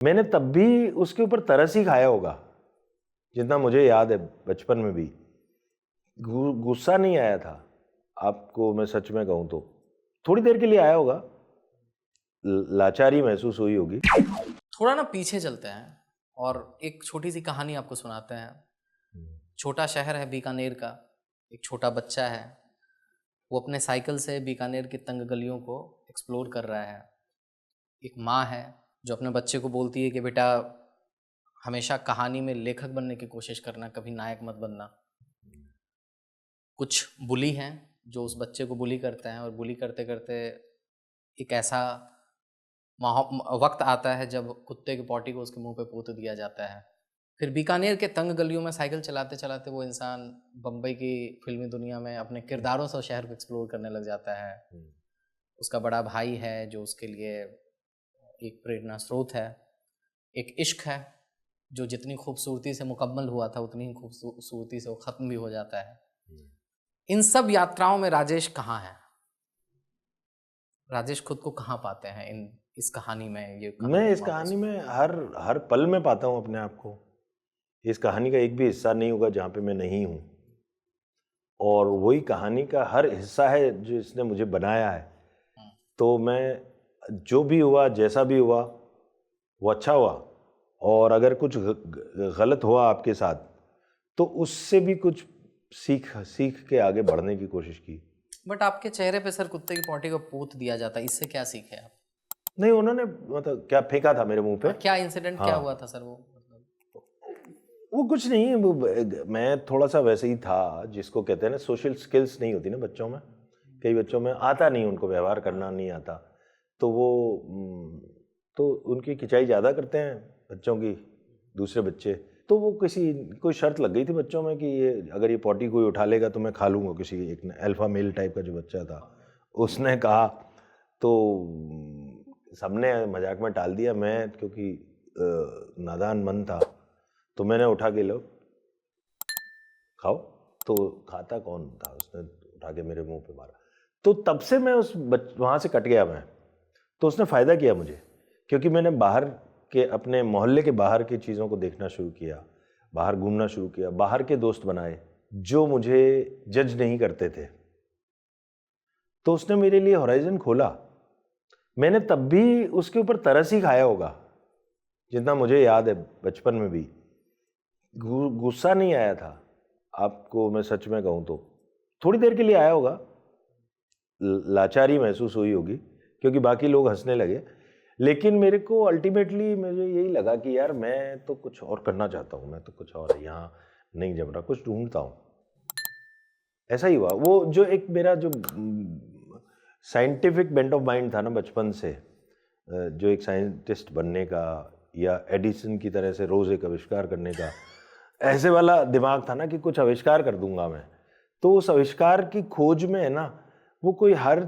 मैंने तब भी उसके ऊपर तरस ही खाया होगा, जितना मुझे याद है बचपन में भी। गुस्सा नहीं आया था, आपको मैं सच में कहूँ तो थोड़ी देर के लिए आया होगा, लाचारी महसूस हुई होगी। थोड़ा ना पीछे चलते हैं और एक छोटी सी कहानी आपको सुनाते हैं। छोटा शहर है बीकानेर का। एक छोटा बच्चा है, वो अपने साइकिल से बीकानेर की तंग गलियों को एक्सप्लोर कर रहा है। एक माँ है जो अपने बच्चे को बोलती है कि बेटा हमेशा कहानी में लेखक बनने की कोशिश करना, कभी नायक मत बनना। कुछ बुली हैं जो उस बच्चे को बुली करते हैं और बुली करते करते एक ऐसा वक्त आता है जब कुत्ते की पॉटी को उसके मुंह पे पोत दिया जाता है। फिर बीकानेर के तंग गलियों में साइकिल चलाते चलाते वो इंसान बम्बई की फिल्मी दुनिया में अपने किरदारों से शहर को एक्सप्लोर करने लग जाता है। उसका बड़ा भाई है जो उसके लिए एक प्रेरणा स्रोत है। एक इश्क है जो जितनी खूबसूरती से मुकम्मल हुआ था उतनी ही खूबसूरती से वो ख़त्म भी हो जाता है। इन सब यात्राओं में राजेश कहाँ है? राजेश खुद को कहाँ पाते हैं इस कहानी में? ये मैं इस कहानी में हर पल में पाता हूँ अपने आप को। इस कहानी का एक भी हिस्सा नहीं होगा जहाँ पे मैं नहीं हूँ, और वही कहानी का हर हिस्सा है जो इसने मुझे बनाया है। तो मैं जो भी हुआ, जैसा भी हुआ, वो अच्छा हुआ, और अगर कुछ गलत हुआ आपके साथ तो उससे भी कुछ सीख के आगे बढ़ने की कोशिश की। बट आपके चेहरे पे सर कुत्ते की पॉटी को पोत दिया जाता है, इससे क्या सीखे आप? नहीं, उन्होंने मतलब क्या फेंका था मेरे मुंह पे? क्या इंसिडेंट क्या हुआ था सर? वो कुछ नहीं, वो मैं थोड़ा सा वैसे ही था, जिसको कहते हैं ना सोशल स्किल्स नहीं होती ना बच्चों में। कई बच्चों में आता नहीं, उनको व्यवहार करना नहीं आता, तो वो तो उनकी खिंचाई ज़्यादा करते हैं बच्चों की, दूसरे बच्चे। तो वो कोई शर्त लग गई थी बच्चों में कि ये अगर ये पॉटी कोई उठा लेगा तो मैं खा लूँगा। किसी एक अल्फा मेल टाइप का जो बच्चा था उसने कहा, तो सबने मजाक में टाल दिया। मैं क्योंकि नादान मन था तो मैंने उठा के लो खाओ, तो खाता कौन था, उसने उठा के मेरे मुंह पे मारा। तो तब से मैं वहाँ से कट गया मैं। तो उसने फ़ायदा किया मुझे, क्योंकि मैंने बाहर के अपने मोहल्ले के बाहर की चीज़ों को देखना शुरू किया, बाहर घूमना शुरू किया, बाहर के दोस्त बनाए जो मुझे जज नहीं करते थे। तो उसने मेरे लिए होराइजन खोला। मैंने तब भी उसके ऊपर तरस ही खाया होगा, जितना मुझे याद है बचपन में भी। गुस्सा नहीं आया था, आपको मैं सच में कहूँ तो थोड़ी देर के लिए आया होगा, लाचारी महसूस हुई होगी क्योंकि बाकी लोग हंसने लगे। लेकिन मेरे को अल्टीमेटली मुझे यही लगा कि यार मैं तो कुछ और करना चाहता हूँ, मैं तो कुछ और यहाँ नहीं जम रहा, कुछ ढूंढता हूँ। ऐसा ही हुआ। वो जो एक मेरा जो साइंटिफिक बेंट ऑफ माइंड था ना बचपन से, जो एक साइंटिस्ट बनने का या एडिसन की तरह से रोज़ एक आविष्कार करने का, ऐसे वाला दिमाग था ना कि कुछ आविष्कार कर दूंगा मैं। तो उस आविष्कार की खोज में है ना, वो कोई हर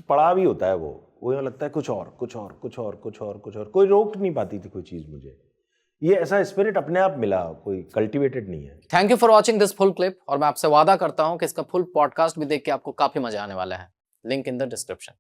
पड़ाव ही होता है, वो यहाँ लगता है कुछ और कुछ और कुछ और कुछ और कुछ और, कोई रोक नहीं पाती थी कोई चीज़ मुझे। ये ऐसा स्पिरिट अपने आप मिला, कोई कल्टीवेटेड नहीं है। Thank you for watching this full clip, और मैं आपसे वादा करता हूं कि इसका फुल पॉडकास्ट भी देख के आपको काफी मजा आने वाला है। Link in the description.